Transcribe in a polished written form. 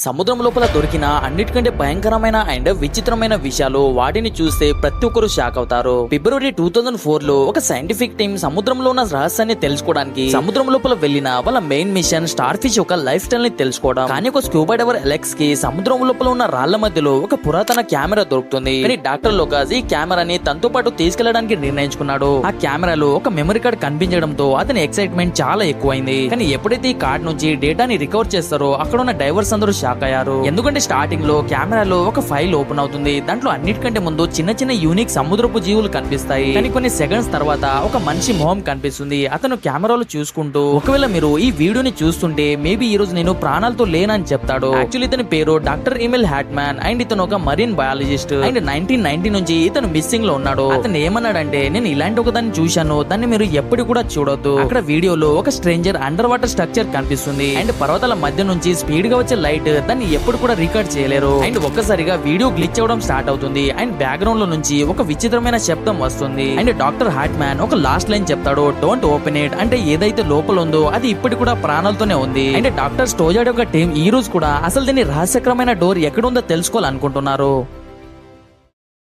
సముద్రం లోపల దొరికిన అన్నిటికంటే భయంకరమైన అండ్ విచిత్రమైన విషయాలు వాటిని చూస్తే ప్రతి ఒక్కరు షాక్ అవుతారు. ఫిబ్రవరి 2004 లో ఒక సైంటిఫిక్ టీం సముద్రంలో ఉన్న రహస్యాన్ని తెలుసుకోవడానికి సముద్రం లోపల వెళ్లిన వాళ్ళ మెయిన్ మిషన్ స్టార్ ఫిష్ యొక్క లైఫ్ స్టైల్ ని తెలుసుకోవడం. కానీ ఒక స్క్యూబా డైవర్ అలెక్స్ కి సముద్రం లోపల ఉన్న రాళ్ల మధ్యలో ఒక పురాతన కెమెరా దొరుకుతుంది. కానీ డాక్టర్ లోకాజ్ ఈ కెమెరాని తనతో పాటు తీసుకెళ్లడానికి నిర్ణయించుకున్నాడు. ఆ కెమెరాలో ఒక మెమరీ కార్డ్ కనిపించడంతో అతని ఎక్సైట్మెంట్ చాలా ఎక్కువైంది. కానీ ఎప్పుడైతే ఈ కార్డ్ నుంచి డేటాని రికవర్ చేస్తారో అక్కడ ఉన్న డైవర్స్ అందరూ షాక్ అయ్యారు. ఎందుకంటే స్టార్టింగ్ లో కెమెరాలో ఒక ఫైల్ ఓపెన్ అవుతుంది. దాంట్లో అన్నిటికంటే ముందు చిన్న చిన్న యూనిక్ సముద్రపు జీవులు కనిపిస్తాయి. కానీ కొన్ని సెకండ్స్ తర్వాత ఒక మనిషి మొహం కనిపిస్తుంది. అతను కెమెరాలో చూసుకుంటూ ఒకవేళ మీరు ఈ వీడియోని చూస్తుంటే మేబీ ఈ రోజు నేను ప్రాణాలతో లేనని చెప్తాడు. యాక్చువల్లీ ఇతని పేరు డాక్టర్ ఈమెల్ హ్యాట్మ్యాన్ అండ్ ఇతను ఒక మరీన్ బయాలజిస్ట్ అండ్ 1990 నుంచి ఇతను మిస్సింగ్ లో ఉన్నాడు. అతను ఏమన్నాడంటే నేను ఇలాంటి ఒక దాన్ని చూశాను, దాన్ని మీరు ఎప్పుడు కూడా చూడొద్దు. అక్కడ వీడియోలో ఒక స్ట్రేంజర్ అండర్ వాటర్ స్ట్రక్చర్ కనిపిస్తుంది అండ్ పర్వతాల మధ్య నుంచి స్పీడ్ గా వచ్చే లైట్ దాన్ని ఎప్పుడు కూడా రికార్డ్ చేయలేరు. అండ్ ఒక్కసారిగా వీడియో గ్లిచ్ అవడం స్టార్ట్ అవుతుంది అండ్ బ్యాక్గ్రౌండ్ లో నుంచి ఒక విచిత్రమైన శబ్దం వస్తుంది. అండ్ డాక్టర్ హార్ట్మ్యాన్ ఒక లాస్ట్ లైన్ చెప్తాడు, డోంట్ ఓపెన్ ఇట్. అంటే ఏదైతే లోపల ఉందో అది ఇప్పటి కూడా ప్రాణాలతోనే ఉంది. అండ్ డాక్టర్ స్టోజాడ్ యొక్క టీం ఈ రోజు కూడా అసలు దీని రహస్యకరమైన డోర్ ఎక్కడుందో తెలుసుకోవాలనుకుంటున్నారు.